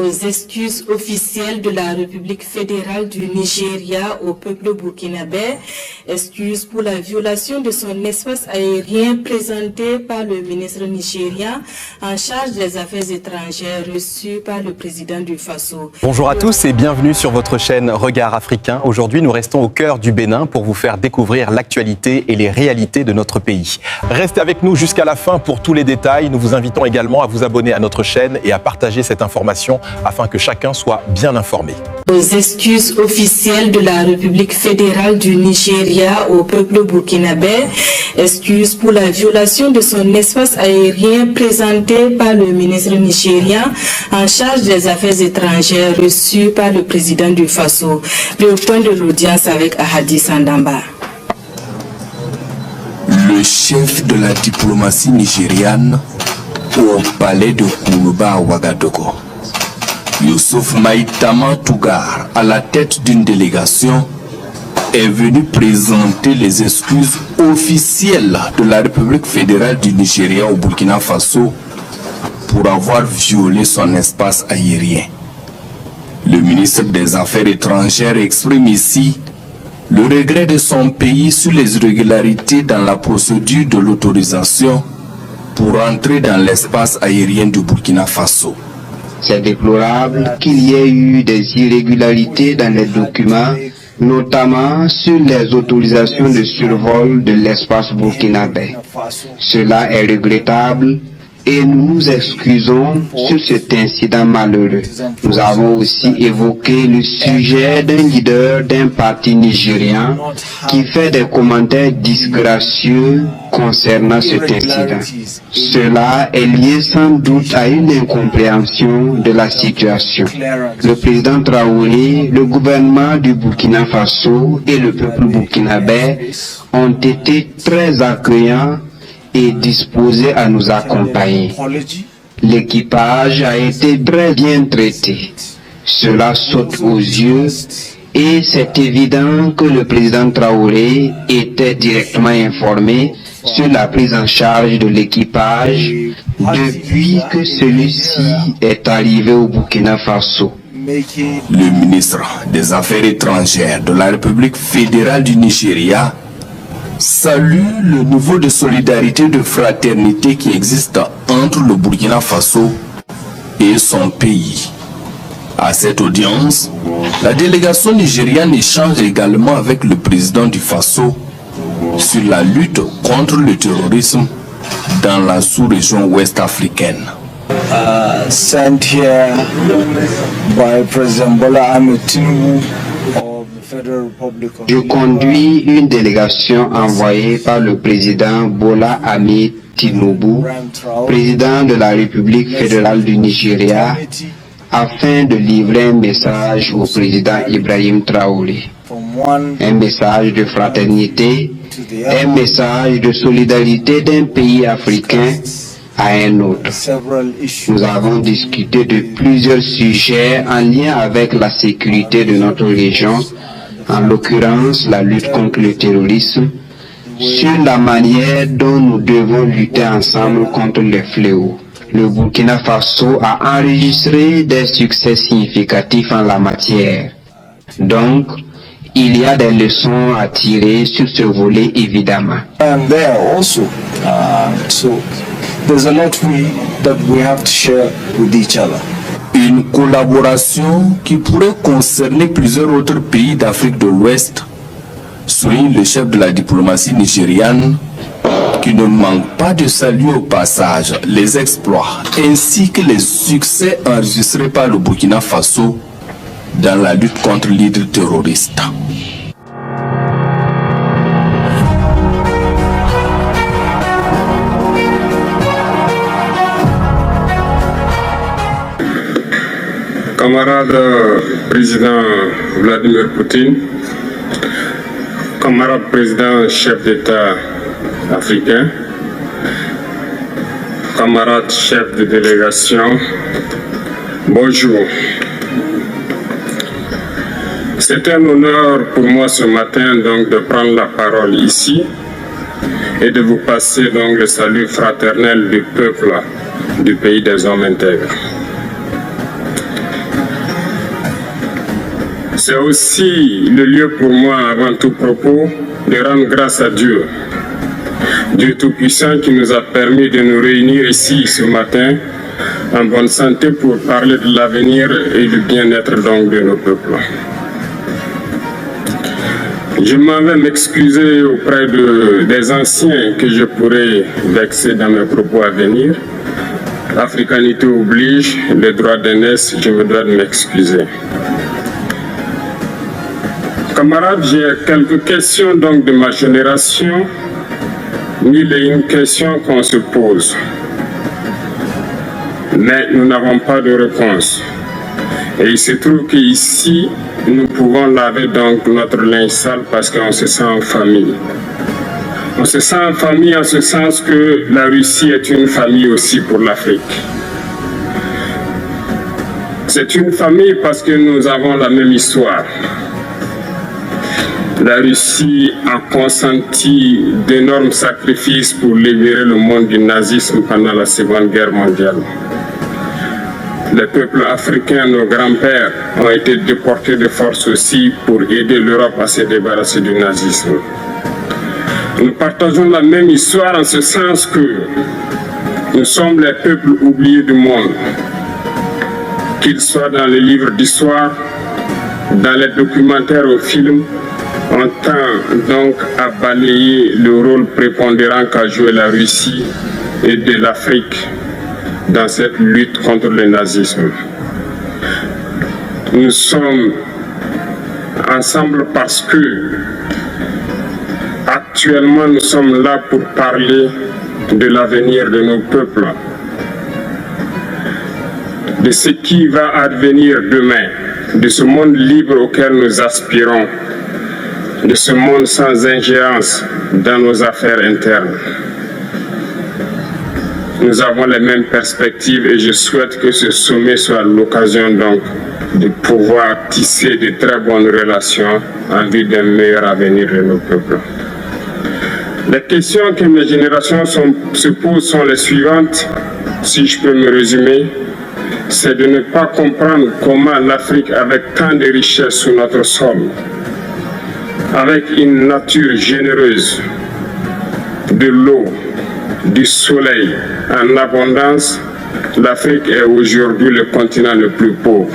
Aux excuses officielles de la République fédérale du Nigeria au peuple burkinabé, excuses pour la violation de son espace aérien présentées par le ministre nigérien en charge des affaires étrangères reçu par le président du Faso. Bonjour à tous et bienvenue sur votre chaîne Regard Africain. Aujourd'hui, nous restons au cœur du Bénin pour vous faire découvrir l'actualité et les réalités de notre pays. Restez avec nous jusqu'à la fin pour tous les détails. Nous vous invitons également à vous abonner à notre chaîne et à partager cette information afin que chacun soit bien informé. Aux excuses officielles de la République fédérale du Nigeria au peuple burkinabé, excuses pour la violation de son espace aérien présentée par le ministre nigérien en charge des affaires étrangères reçu par le président du Faso. Le point de l'audience avec Ahadi Sandamba. Le chef de la diplomatie nigériane au palais de Kourouba à Ouagadougou, Youssouf Maïtama Tougar, à la tête d'une délégation, est venu présenter les excuses officielles de la République fédérale du Nigeria au Burkina Faso pour avoir violé son espace aérien. Le ministre des Affaires étrangères exprime ici le regret de son pays sur les irrégularités dans la procédure de l'autorisation pour entrer dans l'espace aérien du Burkina Faso. C'est déplorable qu'il y ait eu des irrégularités dans les documents, notamment sur les autorisations de survol de l'espace burkinabé. Cela est regrettable et nous nous excusons sur cet incident malheureux. Nous avons aussi évoqué le sujet d'un leader d'un parti nigérien qui fait des commentaires disgracieux concernant cet incident. Cela est lié sans doute à une incompréhension de la situation. Le président Traoré, le gouvernement du Burkina Faso et le peuple burkinabé ont été très accueillants et disposé à nous accompagner. L'équipage a été très bien traité. Cela saute aux yeux et c'est évident que le président Traoré était directement informé sur la prise en charge de l'équipage depuis que celui-ci est arrivé au Burkina Faso. Le ministre des Affaires étrangères de la République fédérale du Nigeria salue le niveau de solidarité et de fraternité qui existe entre le Burkina Faso et son pays. À cette audience, la délégation nigériane échange également avec le président du Faso sur la lutte contre le terrorisme dans la sous-région ouest africaine. Sent here by President Bola Ahmed Tinubu. Je conduis une délégation envoyée par le président Bola Ahmed Tinubu, président de la République fédérale du Nigeria, afin de livrer un message au président Ibrahim Traoré. Un message de fraternité, un message de solidarité d'un pays africain à un autre. Nous avons discuté de plusieurs sujets en lien avec la sécurité de notre région, en l'occurrence la lutte contre le terrorisme, sur la manière dont nous devons lutter ensemble contre les fléaux. Le Burkina Faso a enregistré des succès significatifs en la matière. Donc, il y a des leçons à tirer sur ce volet évidemment. And there also, so there's a lot that we have to share with each other. Une collaboration qui pourrait concerner plusieurs autres pays d'Afrique de l'Ouest, souligne le chef de la diplomatie nigériane, qui ne manque pas de saluer au passage les exploits ainsi que les succès enregistrés par le Burkina Faso dans la lutte contre l'hydre terroriste. Camarade président Vladimir Poutine, camarade président chef d'État africain, camarade chef de délégation, bonjour. C'est un honneur pour moi ce matin donc de prendre la parole ici et de vous passer donc le salut fraternel du peuple du pays des hommes intègres. C'est aussi le lieu pour moi, avant tout propos, de rendre grâce à Dieu. Dieu Tout-Puissant qui nous a permis de nous réunir ici ce matin en bonne santé pour parler de l'avenir et du bien-être donc de nos peuples. Je m'en vais m'excuser auprès des anciens que je pourrais vexer dans mes propos à venir. L'africanité oblige, les droits d'aînesse, je me dois de m'excuser. Camarades, j'ai quelques questions donc de ma génération, mille et une questions qu'on se pose. Mais nous n'avons pas de réponse. Et il se trouve qu'ici, nous pouvons laver donc notre linge sale parce qu'on se sent en famille. On se sent en famille en ce sens que la Russie est une famille aussi pour l'Afrique. C'est une famille parce que nous avons la même histoire. La Russie a consenti d'énormes sacrifices pour libérer le monde du nazisme pendant la Seconde Guerre mondiale. Les peuples africains, nos grands-pères, ont été déportés de force aussi pour aider l'Europe à se débarrasser du nazisme. Nous partageons la même histoire en ce sens que nous sommes les peuples oubliés du monde, qu'ils soient dans les livres d'histoire, dans les documentaires ou films. On tend donc à balayer le rôle prépondérant qu'a joué la Russie et de l'Afrique dans cette lutte contre le nazisme. Nous sommes ensemble parce que actuellement nous sommes là pour parler de l'avenir de nos peuples, de ce qui va advenir demain, de ce monde libre auquel nous aspirons, de ce monde sans ingérence dans nos affaires internes. Nous avons les mêmes perspectives et je souhaite que ce sommet soit l'occasion donc de pouvoir tisser de très bonnes relations en vue d'un meilleur avenir de nos peuples. Les questions que mes générations se posent sont les suivantes, si je peux me résumer. C'est de ne pas comprendre comment l'Afrique, avec tant de richesses sur notre sol, avec une nature généreuse, de l'eau, du soleil en abondance, l'Afrique est aujourd'hui le continent le plus pauvre.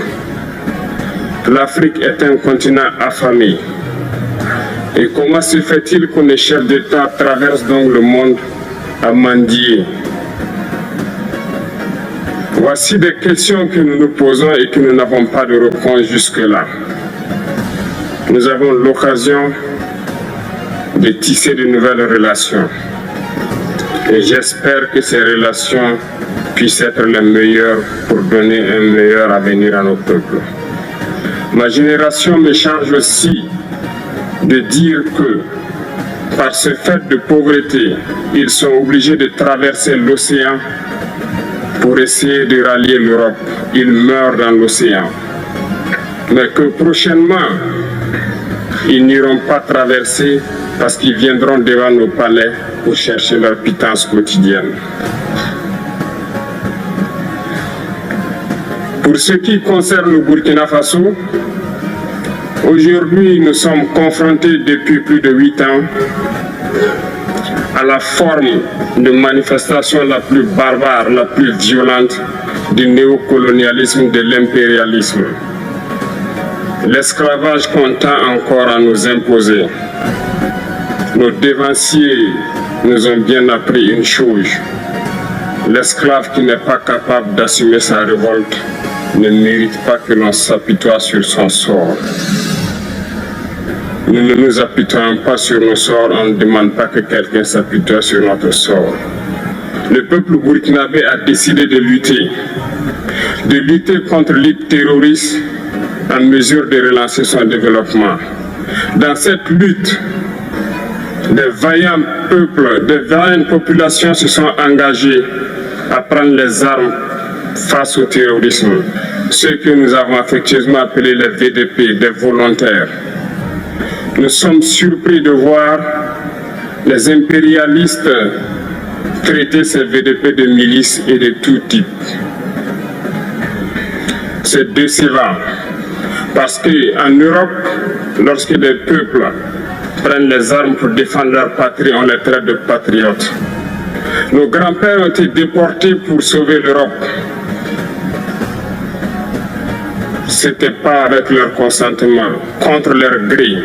L'Afrique est un continent affamé. Et comment se fait-il que les chefs d'État traversent donc le monde à mendier? Voici des questions que nous nous posons et que nous n'avons pas de réponse jusque-là. Nous avons l'occasion de tisser de nouvelles relations. Et j'espère que ces relations puissent être les meilleures pour donner un meilleur avenir à nos peuples. Ma génération me charge aussi de dire que, par ce fait de pauvreté, ils sont obligés de traverser l'océan pour essayer de rallier l'Europe. Ils meurent dans l'océan. Mais que prochainement, ils n'iront pas traverser parce qu'ils viendront devant nos palais pour chercher leur pitance quotidienne. Pour ce qui concerne le Burkina Faso, aujourd'hui nous sommes confrontés depuis plus de 8 ans à la forme de manifestation la plus barbare, la plus violente du néocolonialisme, de l'impérialisme. L'esclavage qu'on tend encore à nous imposer. Nos dévanciers nous ont bien appris une chose. L'esclave qui n'est pas capable d'assumer sa révolte ne mérite pas que l'on s'apitoie sur son sort. Nous ne nous apitoyons pas sur nos sorts, on ne demande pas que quelqu'un s'apitoie sur notre sort. Le peuple burkinabé a décidé de lutter contre l'île terroriste en mesure de relancer son développement. Dans cette lutte, des vaillants peuples, des vaillantes populations se sont engagées à prendre les armes face au terrorisme. Ceux que nous avons affectueusement appelés les VDP, des volontaires. Nous sommes surpris de voir les impérialistes traiter ces VDP de milices et de tout type. C'est décevant. Parce qu'en Europe, lorsque des peuples prennent les armes pour défendre leur patrie, on les traite de patriotes. Nos grands-pères ont été déportés pour sauver l'Europe. Ce n'était pas avec leur consentement, contre leur gré.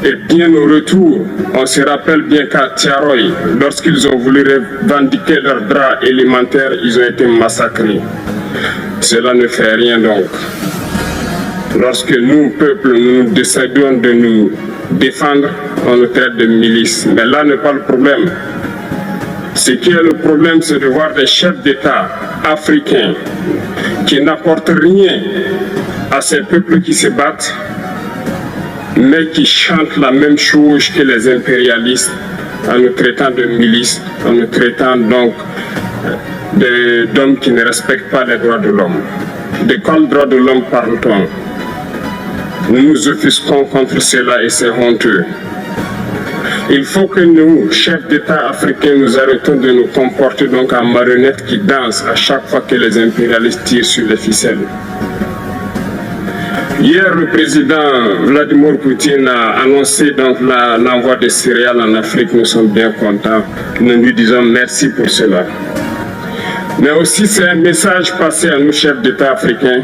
Et bien au retour, on se rappelle bien qu'à Tiaroy, lorsqu'ils ont voulu revendiquer leurs droits élémentaires, ils ont été massacrés. Cela ne fait rien donc. Lorsque nous, peuple, nous décidons de nous défendre, on nous traite de milices. Mais là n'est pas le problème. Ce qui est le problème, c'est de voir des chefs d'État africains qui n'apportent rien à ces peuples qui se battent, mais qui chantent la même chose que les impérialistes en nous traitant de milices, en nous traitant donc d'hommes qui ne respectent pas les droits de l'homme. De quels droits de l'homme parle-t-on? Nous nous offusquons contre cela et c'est honteux. Il faut que nous, chefs d'État africains, nous arrêtons de nous comporter donc en marionnettes qui dansent à chaque fois que les impérialistes tirent sur les ficelles. Hier, le président Vladimir Poutine a annoncé donc l'envoi de céréales en Afrique. Nous sommes bien contents. Nous lui disons merci pour cela. Mais aussi, c'est un message passé à nous, chefs d'État africains,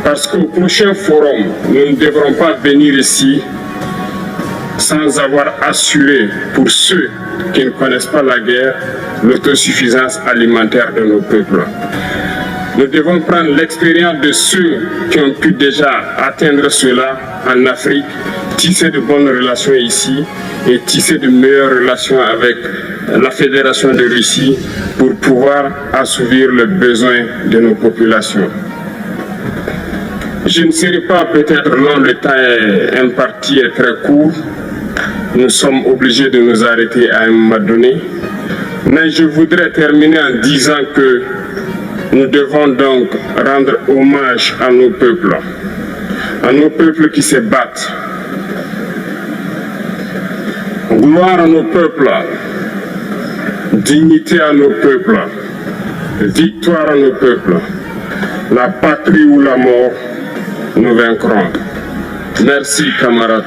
parce qu'au prochain forum, nous ne devrons pas venir ici sans avoir assuré, pour ceux qui ne connaissent pas la guerre, l'autosuffisance alimentaire de nos peuples. Nous devons prendre l'expérience de ceux qui ont pu déjà atteindre cela en Afrique, tisser de bonnes relations ici et tisser de meilleures relations avec la Fédération de Russie pour pouvoir assouvir les besoins de nos populations. Je ne serai pas peut-être long, le temps imparti est très court. Nous sommes obligés de nous arrêter à un moment donné. Mais je voudrais terminer en disant que nous devons donc rendre hommage à nos peuples qui se battent. Gloire à nos peuples, dignité à nos peuples, victoire à nos peuples. La patrie ou la mort, nous vaincrons. Merci, camarades.